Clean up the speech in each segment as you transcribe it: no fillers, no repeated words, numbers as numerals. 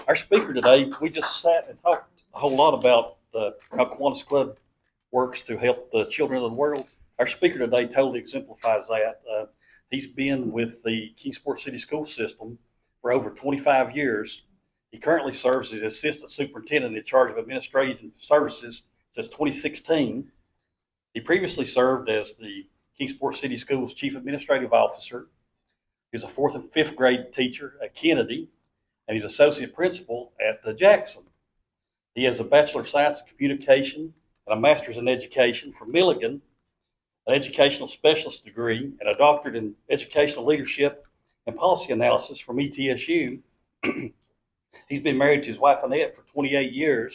Our speaker today, we just sat and talked a whole lot about how Kiwanis Club works to help the children of the world. Our speaker today totally exemplifies that. He's been with the Kingsport City School System for over 25 years. He currently serves as Assistant Superintendent in charge of Administrative Services since 2016. He previously served as the Kingsport City Schools Chief Administrative Officer. He was a 4th and 5th grade teacher at Kennedy, and he's Associate Principal at Jackson. He has a Bachelor of Science in Communication and a Master's in Education from Milligan, an Educational Specialist degree, and a Doctorate in Educational Leadership and Policy Analysis from ETSU. He's been married to his wife, Annette, for 28 years.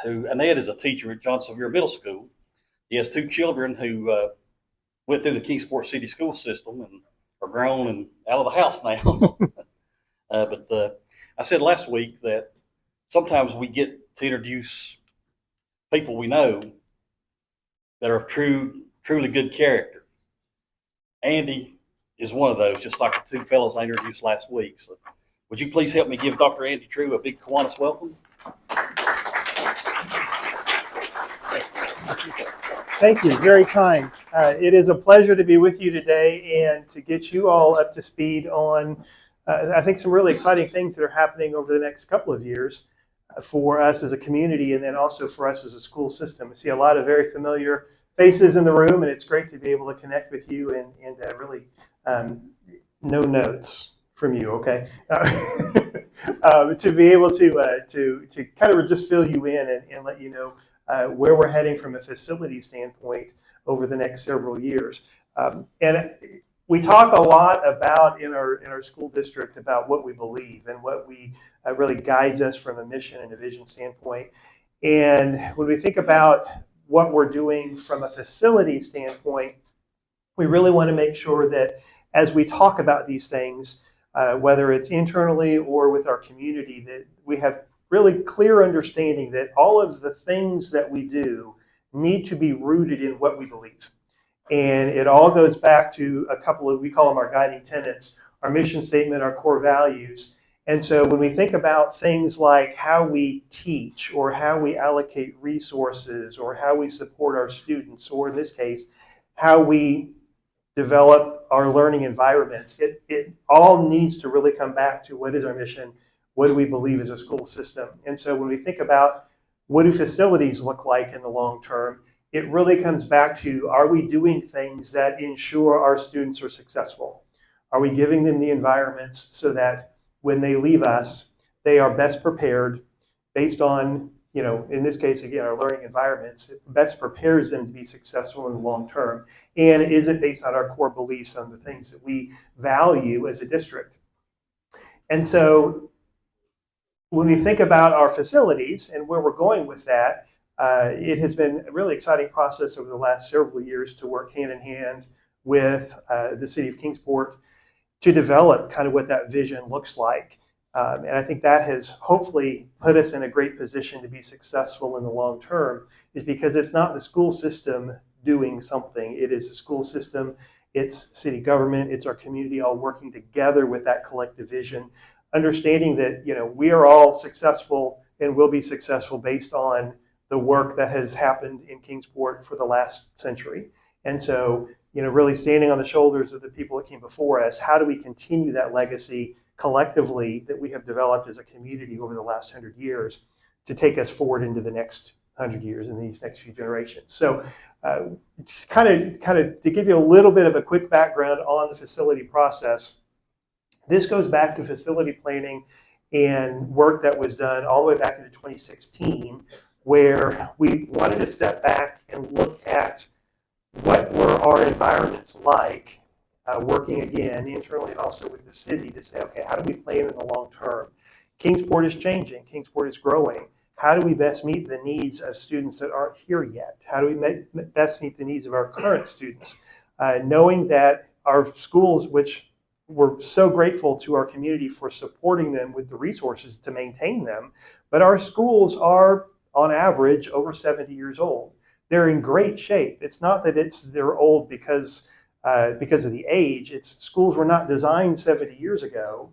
Annette is a teacher at John Sevier Middle School. He has 2 children who went through the Kingsport City School System and are grown and out of the house now. But I said last week that sometimes we get to introduce people we know that are truly good character. Andy is one of those, just like the 2 fellows I introduced last week. So would you please help me give Dr. Andy True a big Kiwanis welcome? Thank you, very kind. It is a pleasure to be with you today and to get you all up to speed on, I think, some really exciting things that are happening over the next couple of years for us as a community and then also for us as a school system. I see a lot of very familiar faces in the room, and it's great to be able to connect with you and really no notes from you, okay? To be able to kind of just fill you in and let you know where we're heading from a facility standpoint over the next several years. And we talk a lot about in our school district about what we believe and what we really guides us from a mission and a vision standpoint. And when we think about what we're doing from a facility standpoint, we really want to make sure that as we talk about these things, whether it's internally or with our community, that we have really clear understanding that all of the things that we do need to be rooted in what we believe. And it all goes back to a couple of, we call them our guiding tenets, our mission statement, our core values. And so when we think about things like how we teach or how we allocate resources or how we support our students, or in this case, how we develop our learning environments, it all needs to really come back to what is our mission, what do we believe as a school system. And so when we think about what do facilities look like in the long term, it really comes back to, are we doing things that ensure our students are successful? Are we giving them the environments so that when they leave us, they are best prepared based on, in this case, again, our learning environments, it best prepares them to be successful in the long term? And is it based on our core beliefs on the things that we value as a district? And so when we think about our facilities and where we're going with that, it has been a really exciting process over the last several years to work hand in hand with the city of Kingsport to develop kind of what that vision looks like. And I think that has hopefully put us in a great position to be successful in the long term, is because it's not the school system doing something. It is the school system, it's city government, it's our community all working together with that collective vision, understanding that we are all successful and will be successful based on the work that has happened in Kingsport for the last century. And so, really standing on the shoulders of the people that came before us, how do we continue that legacy collectively that we have developed as a community over the last 100 years to take us forward into the next 100 years and these next few generations? So just kind of to give you a little bit of a quick background on the facility process, this goes back to facility planning and work that was done all the way back into 2016, where we wanted to step back and look at what were our environments like, working again internally and also with the city to say, okay, how do we plan in the long term? Kingsport is changing, Kingsport is growing. How do we best meet the needs of students that aren't here yet? How do we best meet the needs of our current students? Knowing that our schools, which we're so grateful to our community for supporting them with the resources to maintain them, but our schools are on average over 70 years old. They're in great shape. It's not that they're old because of the age. It's schools were not designed 70 years ago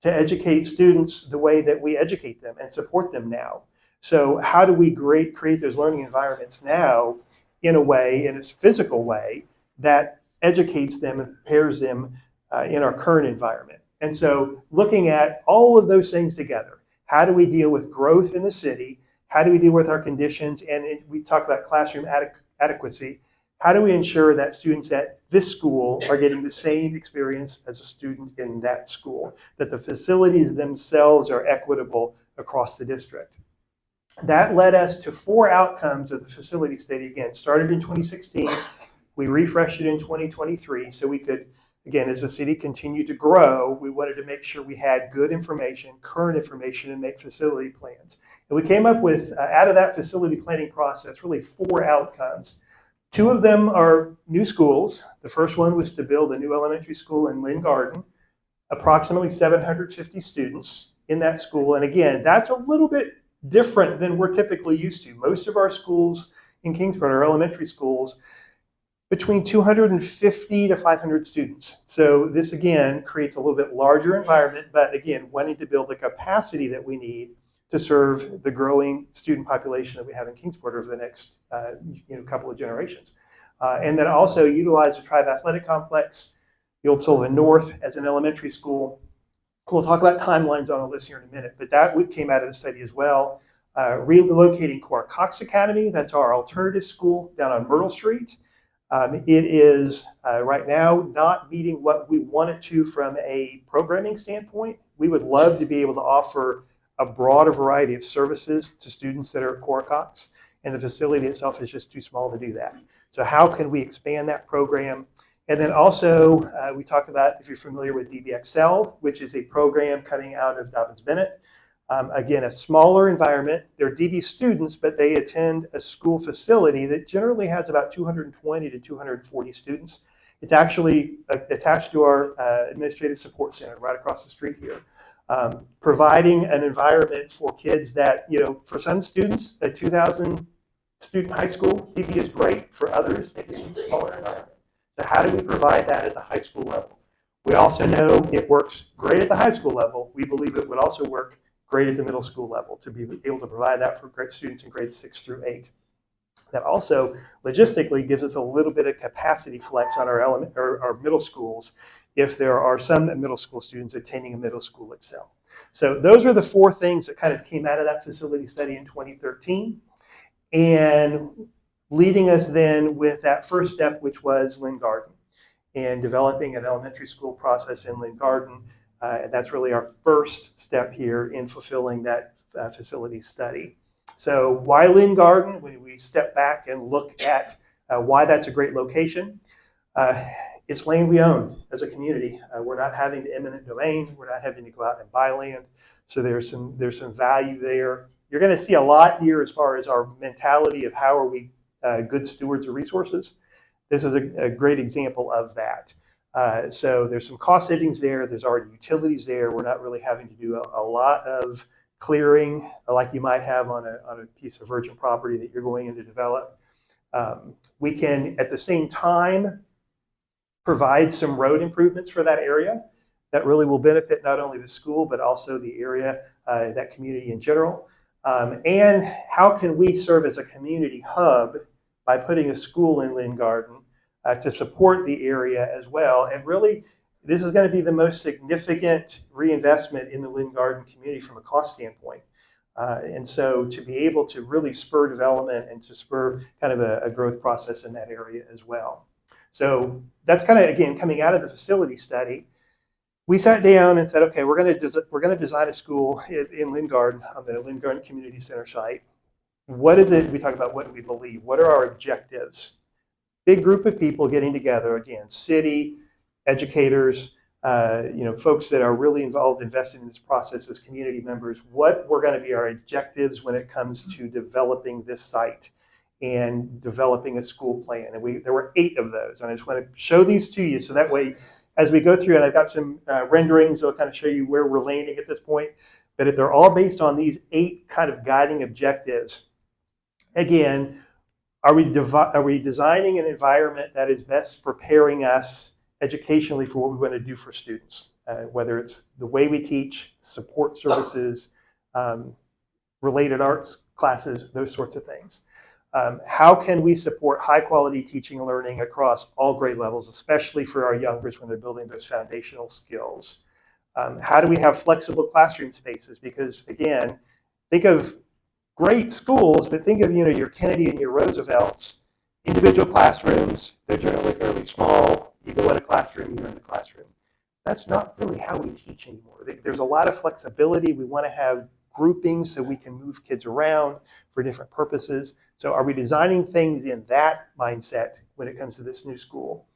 to educate students the way that we educate them and support them now. So how do we create those learning environments now in a physical way that educates them and prepares them in our current environment? And so looking at all of those things together, how do we deal with growth in the city? How do we deal with our conditions? And we talk about classroom adequacy. How do we ensure that students at this school are getting the same experience as a student in that school, that the facilities themselves are equitable across the district? That led us to 4 outcomes of the facility study. Again, started in 2016. We refreshed it in 2023 so we could, again, as the city continued to grow, we wanted to make sure we had good information, current information, and make facility plans. And we came up with, out of that facility planning process, really 4 outcomes. 2 of them are new schools. The first one was to build a new elementary school in Lynn Garden, approximately 750 students in that school. And again, that's a little bit different than we're typically used to. Most of our schools in Kingsport are elementary schools between 250 to 500 students. So this again creates a little bit larger environment, but again, wanting to build the capacity that we need to serve the growing student population that we have in Kingsport over the next couple of generations. And then also utilize the Tribe Athletic Complex, the old Sullivan North as an elementary school. We'll talk about timelines on the list here in a minute, but that came out of the study as well. Relocating Cora Cox Academy, that's our alternative school down on Myrtle Street. It is right now not meeting what we want it to from a programming standpoint. We would love to be able to offer a broader variety of services to students that are at Cora Cox, and the facility itself is just too small to do that. So how can we expand that program? And then also, we talk about, if you're familiar with DBXL, which is a program coming out of Dobbins-Bennett. Again, a smaller environment. They're DB students, but they attend a school facility that generally has about 220 to 240 students. It's actually attached to our administrative support center right across the street here. Providing an environment for kids that, for some students, a 2,000 student high school, DB is great. For others, maybe it's a smaller environment. So how do we provide that at the high school level? We also know it works great at the high school level. We believe it would also work great at the middle school level to be able to provide that for great students in grades 6 through 8. That also logistically gives us a little bit of capacity flex on our middle schools if there are some middle school students attending a middle school Excel. So those are the 4 things that kind of came out of that facility study in 2013, and leading us then with that first step, which was Lynn Garden, and developing an elementary school process in Lynn Garden. And that's really our first step here in fulfilling that facility study. So why Lynn Garden? When we step back and look at why that's a great location, it's land we own as a community. We're not having to eminent domain. We're not having to go out and buy land. So there's some value there. You're going to see a lot here as far as our mentality of how are we good stewards of resources. This is a great example of that. So there's some cost savings there. There's already utilities there. We're not really having to do a lot of clearing like you might have on a piece of virgin property that you're going in to develop. We can, at the same time, provide some road improvements for that area that really will benefit not only the school, but also the area, that community in general. And how can we serve as a community hub by putting a school in Lynn Garden to support the area as well? And really, this is going to be the most significant reinvestment in the Lynn Garden community from a cost standpoint. And so to be able to really spur development and to spur kind of a growth process in that area as well. So that's kind of, again, coming out of the facility study. We sat down and said, okay, we're going to design a school in Lynn Garden on the Lynn Garden Community Center site. What is it? We talk about what do we believe? What are our objectives? Big group of people getting together, again, city, educators, folks that are really involved, invested in this process as community members. What were going to be our objectives when it comes to developing this site and developing a school plan? And there were 8 of those. And I just want to show these to you so that way, as we go through, and I've got some renderings that'll kind of show you where we're landing at this point, but they're all based on these 8 kind of guiding objectives. Again, are we designing an environment that is best preparing us educationally for what we want to do for students? whether it's the way we teach, support services, related arts classes, those sorts of things. How can we support high quality teaching and learning across all grade levels, especially for our youngers when they're building those foundational skills? How do we have flexible classroom spaces? Because again, think of great schools, but think of your Kennedy and your Roosevelts, individual classrooms. They're generally fairly small. You go in a classroom, you're in the classroom. That's not really how we teach anymore. There's a lot of flexibility. We want to have groupings so we can move kids around for different purposes. So are we designing things in that mindset when it comes to this new school?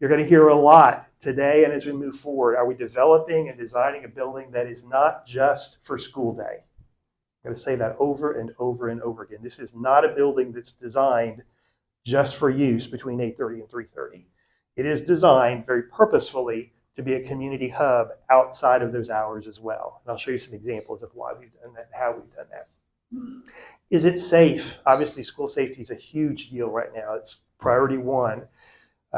You're going to hear a lot today and as we move forward. Are we developing and designing a building that is not just for school day? I'm going to say that over and over and over again. This is not a building that's designed just for use between 8:30 and 3:30. It is designed very purposefully to be a community hub outside of those hours as well. And I'll show you some examples of why we've done that and how we've done that. Is it safe? Obviously, school safety is a huge deal right now. It's priority one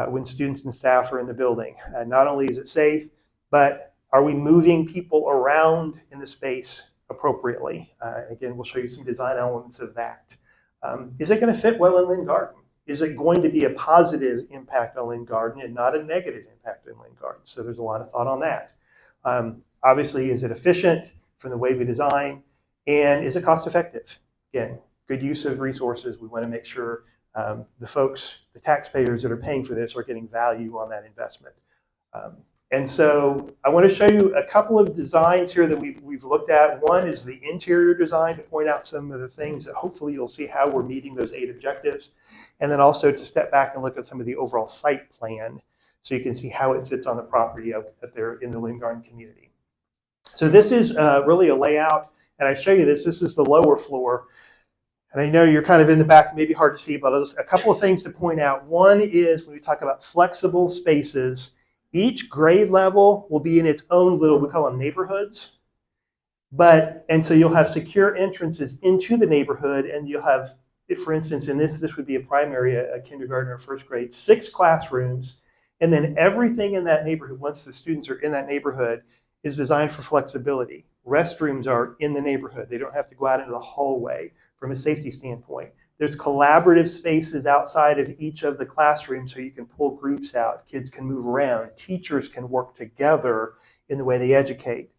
when students and staff are in the building. Not only is it safe, but are we moving people around in the space appropriately? Again, we'll show you some design elements of that. Is it going to fit well in Lynn Garden? Is it going to be a positive impact on Lynn Garden and not a negative impact on Lynn Garden? So there's a lot of thought on that. Obviously, is it efficient from the way we design? And is it cost effective? Again, good use of resources. We want to make sure the folks, the taxpayers that are paying for this are getting value on that investment. And so I want to show you a couple of designs here that we've looked at. One is the interior design to point out some of the things that hopefully you'll see how we're meeting those 8 objectives. And then also to step back and look at some of the overall site plan so you can see how it sits on the property up there in the Lynn Garden community. So this is really a layout, and I show you this. This is the lower floor. And I know you're kind of in the back, maybe hard to see, but there's a couple of things to point out. One is when we talk about flexible spaces, each grade level will be in its own little, we call them neighborhoods. And so you'll have secure entrances into the neighborhood, and you'll have, for instance, in this would be a primary, a kindergarten or first grade, 6 classrooms. And then everything in that neighborhood, once the students are in that neighborhood, is designed for flexibility. Restrooms are in the neighborhood. They don't have to go out into the hallway from a safety standpoint. There's collaborative spaces outside of each of the classrooms so you can pull groups out. Kids can move around. Teachers can work together in the way they educate.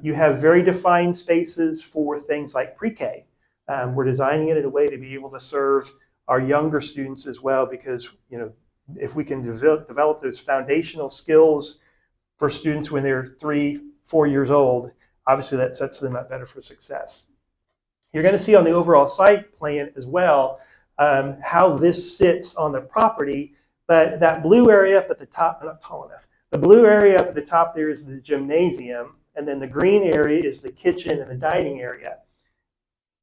You have very defined spaces for things like pre-K. We're designing it in a way to be able to serve our younger students as well, because if we can develop those foundational skills for students when they're 3, 4 years old, obviously that sets them up better for success. You're going to see on the overall site plan as well how this sits on the property, but that blue area up at the top, not tall enough. The blue area up at the top there is the gymnasium, and then the green area is the kitchen and the dining area.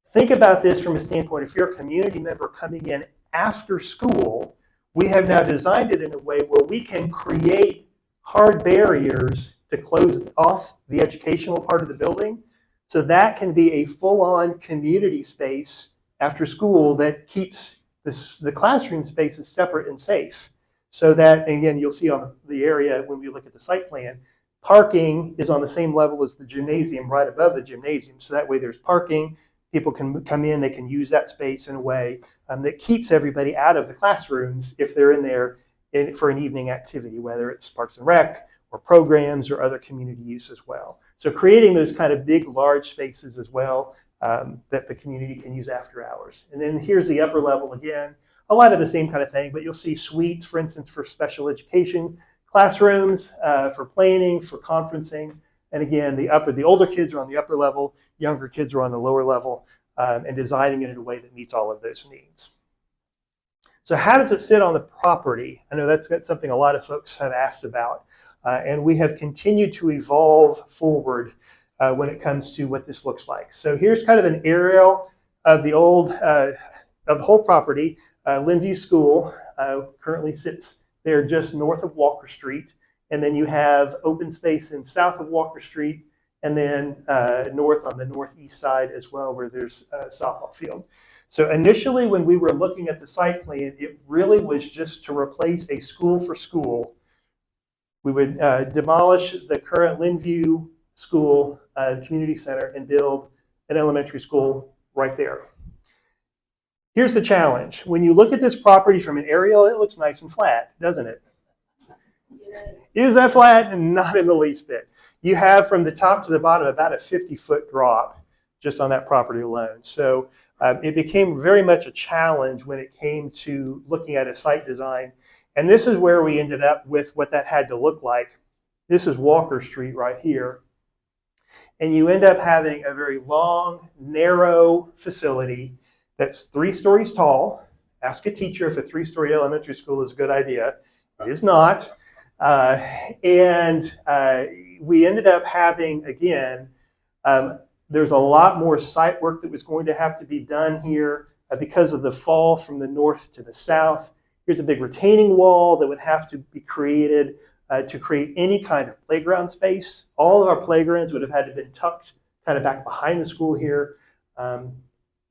Think about this from a standpoint, if you're a community member coming in after school, we have now designed it in a way where we can create hard barriers to close off the educational part of the building. So that can be a full-on community space after school that keeps the classroom spaces separate and safe. So that, again, you'll see on the area when we look at the site plan, parking is on the same level as the gymnasium, right above the gymnasium. So that way there's parking. People can come in, they can use that space in a way that keeps everybody out of the classrooms if they're in there for an evening activity, whether it's Parks and Rec or programs or other community use as well. So creating those kind of big, large spaces as well that the community can use after hours. And then here's the upper level again, a lot of the same kind of thing, but you'll see suites, for instance, for special education, classrooms for planning, for conferencing. And again, the older kids are on the upper level, younger kids are on the lower level, and designing it in a way that meets all of those needs. So how does it sit on the property? I know that's something a lot of folks have asked about. And we have continued to evolve forward when it comes to what this looks like. So here's kind of an aerial of the whole property. Lynnview School currently sits there just north of Walker Street. And then you have open space in south of Walker Street, and then north on the northeast side as well, where there's a softball field. So initially when we were looking at the site plan, it really was just to replace a school for school We would demolish the current Linview School Community Center and build an elementary school right there. Here's the challenge. When you look at this property from an aerial, it looks nice and flat, doesn't it? Is that flat? Not in the least bit. You have from the top to the bottom about a 50-foot drop just on that property alone. So it became very much a challenge when it came to looking at a site design. And this is where we ended up with what that had to look like. This is Walker Street right here. And you end up having a very long, narrow facility that's 3 stories tall. Ask a teacher if a 3-story elementary school is a good idea. It is not. We ended up having, again, there's a lot more site work that was going to have to be done here because of the fall from the north to the south. Here's a big retaining wall that would have to be created to create any kind of playground space. All of our playgrounds would have had to have been tucked kind of back behind the school here.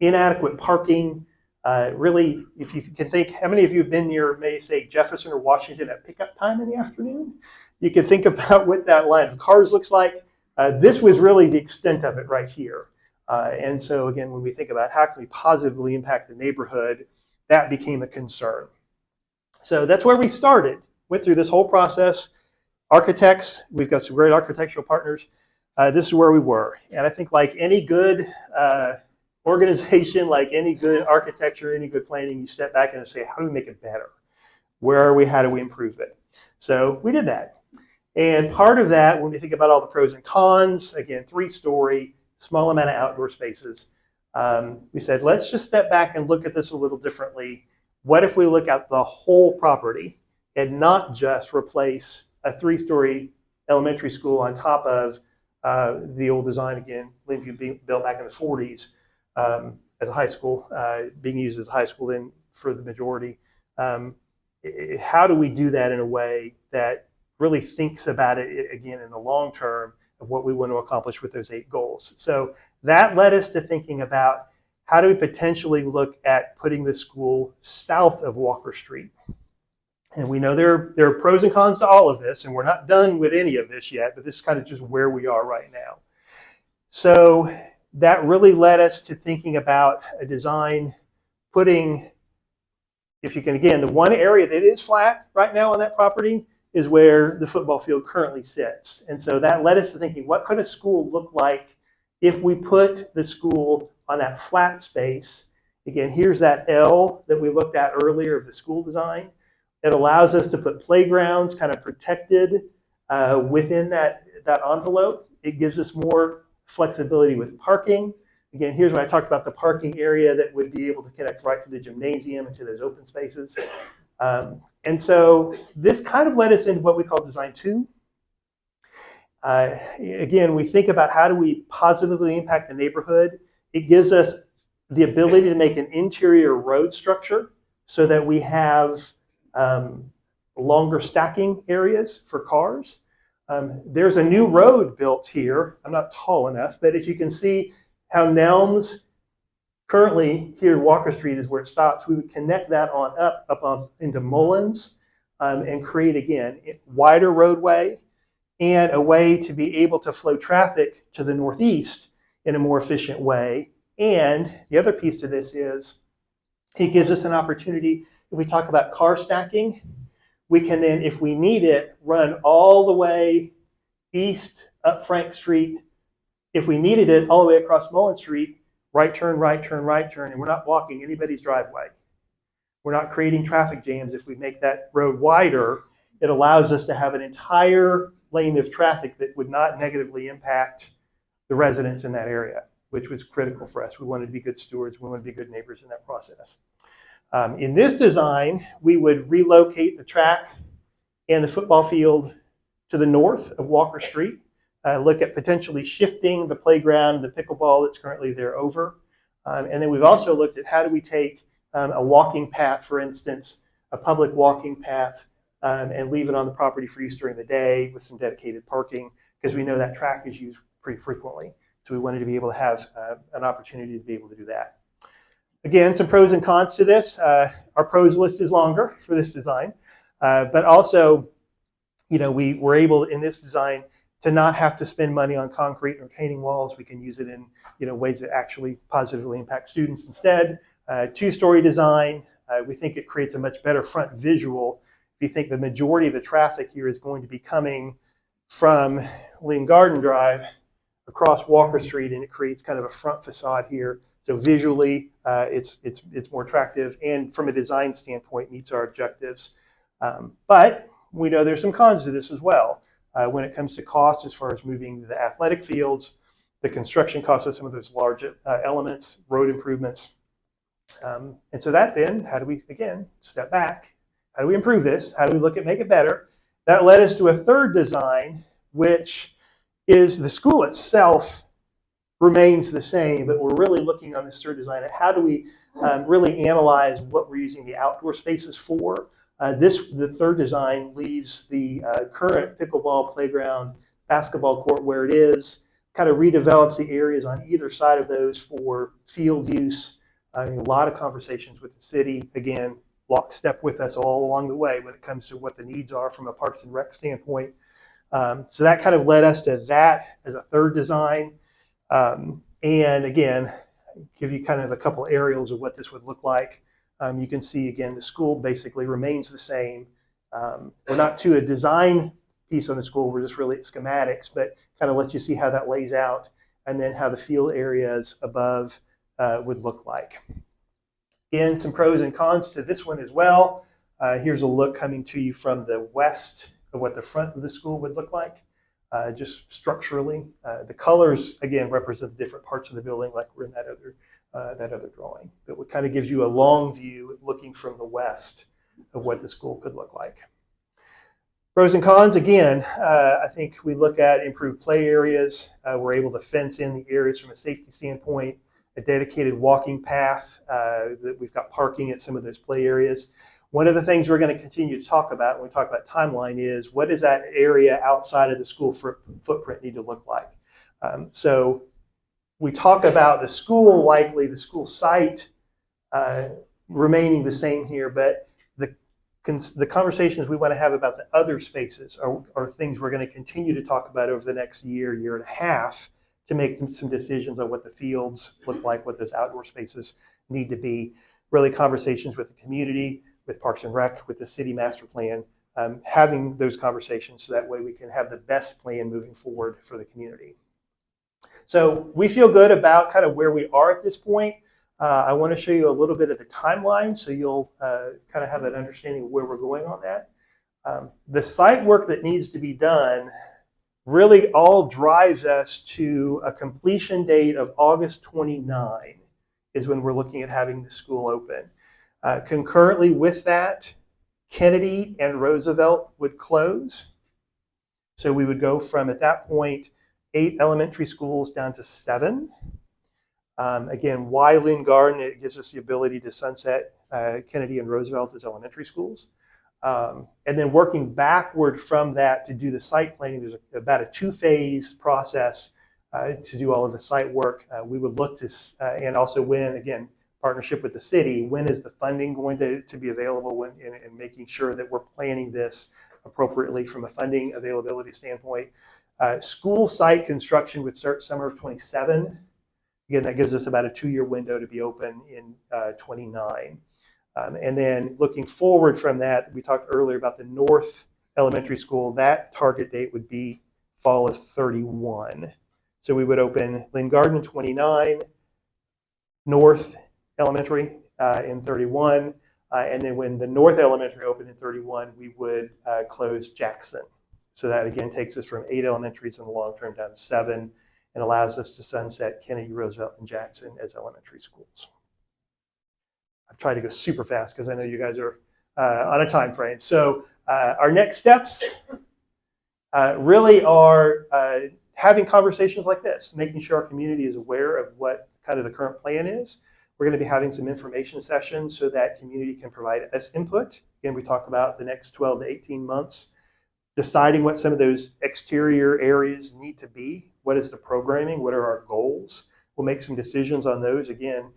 Inadequate parking. Really, if you can think, how many of you have been near, may say, Jefferson or Washington at pickup time in the afternoon? You can think about what that line of cars looks like. This was really the extent of it right here. And so again, when we think about how can we positively impact the neighborhood, that became a concern. So that's where we started. Went through this whole process. Architects, we've got some great architectural partners. This is where we were. And I think like any good organization, like any good architecture, any good planning, you step back and say, how do we make it better? Where are we? How do we improve it? So we did that. And part of that, when we think about all the pros and cons, again, 3-story, small amount of outdoor spaces, we said, let's just step back and look at this a little differently. What if we look at the whole property and not just replace a 3-story elementary school on top of the old design, again, Linview being built back in the 40s as a high school, being used as a high school then for the majority. How do we do that in a way that really thinks about it, again, in the long term of what we want to accomplish with those 8 goals? So that led us to thinking about how do we potentially look at putting the school south of Walker Street. And we know there are pros and cons to all of this, and we're not done with any of this yet, but this is kind of just where we are right now. So that really led us to thinking about a design putting, if you can, again, the one area that is flat right now on that property is where the football field currently sits. And so that led us to thinking, what could a school look like if we put the school on that flat space? Again, here's that L that we looked at earlier of the school design. It allows us to put playgrounds kind of protected within that envelope. It gives us more flexibility with parking. Again, here's when I talked about the parking area that would be able to connect right to the gymnasium and to those open spaces. And so this kind of led us into what we call Design 2. Again, we think about how do we positively impact the neighborhood. It gives us the ability to make an interior road structure so that we have longer stacking areas for cars. There's a new road built here. I'm not tall enough, but if you can see how Nelms, currently here Walker Street is where it stops, we would connect that on up into Mullins and create, again, a wider roadway and a way to be able to flow traffic to the northeast in a more efficient way. And the other piece to this is it gives us an opportunity, if we talk about car stacking, we can then, if we need it, run all the way east up Frank Street. If we needed it, all the way across Mullen Street, right turn, right turn, right turn, and we're not blocking anybody's driveway. We're not creating traffic jams. If we make that road wider, it allows us to have an entire lane of traffic that would not negatively impact the residents in that area, which was critical for us. We wanted to be good stewards. We wanted to be good neighbors in that process. In this design, we would relocate the track and the football field to the north of Walker Street, look at potentially shifting the playground, the pickleball that's currently there over. And then we've also looked at how do we take a walking path, for instance, a public walking path, and leave it on the property for use during the day with some dedicated parking, because we know that track is used pretty frequently. So we wanted to be able to have an opportunity to be able to do that. Again, some pros and cons to this. Our pros list is longer for this design, but also we were able in this design to not have to spend money on concrete or painting walls. We can use it in ways that actually positively impact students instead. Two-story design. We think it creates a much better front visual. If you think the majority of the traffic here is going to be coming from Lynn Garden Drive across Walker Street, and it creates kind of a front facade here. So visually, it's more attractive, and from a design standpoint, meets our objectives. But we know there's some cons to this as well. When it comes to cost, as far as moving the athletic fields, the construction costs of some of those large elements, road improvements. And so that then, how do we, again, step back? How do we improve this? How do we look at make it better? That led us to a third design, which is the school itself remains the same, but we're really looking on this third design at how do we really analyze what we're using the outdoor spaces for. The third design leaves the current pickleball playground basketball court where it is, kind of redevelops the areas on either side of those for field use. A lot of conversations with the city, again, lockstep with us all along the way when it comes to what the needs are from a Parks and Rec standpoint. So that kind of led us to that as a third design. And again, give you kind of a couple aerials of what this would look like. You can see, again, the school basically remains the same. We're not to a design piece on the school, we're just really at schematics, but kind of let you see how that lays out and then how the field areas above would look like. Again, some pros and cons to this one as well. Here's a look coming to you from the west of what the front of the school would look like, just structurally. The colors, again, represent the different parts of the building like we're in that other drawing. But it kind of gives you a long view looking from the west of what the school could look like. Pros and cons, again, I think we look at improved play areas. We're able to fence in the areas from a safety standpoint, a dedicated walking path, that we've got parking at some of those play areas. One of the things we're going to continue to talk about when we talk about timeline is what does that area outside of the school footprint need to look like? So we talk about the school, likely the school site remaining the same here, but the conversations we want to have about the other spaces are things we're going to continue to talk about over the next year and a half to make some decisions on what the fields look like, what those outdoor spaces need to be. Really conversations with the community, with Parks and Rec, with the city master plan, having those conversations so that way we can have the best plan moving forward for the community. So we feel good about kind of where we are at this point. I want to show you a little bit of the timeline so you'll kind of have an understanding of where we're going on that. The site work that needs to be done really all drives us to a completion date of August 29 is when we're looking at having the school open. Concurrently with that, Kennedy and Roosevelt would close. So we would go from, at that point, 8 elementary schools down to 7. Again, why Lynn Garden? It gives us the ability to sunset Kennedy and Roosevelt as elementary schools. And then working backward from that to do the site planning, there's about a 2-phase process to do all of the site work. We would look to, and also when, again, partnership with the city, when is the funding going to be available and making sure that we're planning this appropriately from a funding availability standpoint. School site construction would start summer of 27. Again, that gives us about a 2-year window to be open in 29. And then looking forward from that, we talked earlier about the North Elementary School. That target date would be fall of 31. So we would open Lynn Garden in 29, North Elementary in 31, and then when the North Elementary opened in 31, we would close Jackson. So that again takes us from 8 elementaries in the long term down to 7 and allows us to sunset Kennedy, Roosevelt, and Jackson as elementary schools. I've tried to go super fast because I know you guys are on a time frame. So our next steps really are having conversations like this, making sure our community is aware of what kind of the current plan is. We're going to be having some information sessions so that community can provide us input. Again, we talk about the next 12 to 18 months, deciding what some of those exterior areas need to be. What is the programming? What are our goals? We'll make some decisions on those. Again,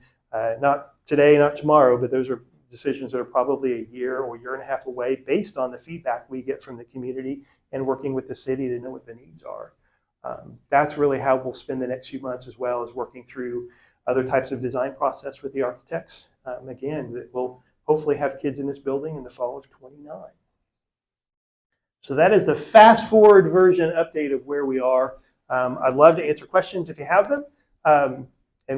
not today, not tomorrow, but those are decisions that are probably a year or year and a half away based on the feedback we get from the community and working with the city to know what the needs are. That's really how we'll spend the next few months, as well as working through other types of design process with the architects. Again, that we'll hopefully have kids in this building in the fall of '29. So that is the fast forward version update of where we are. I'd love to answer questions if you have them.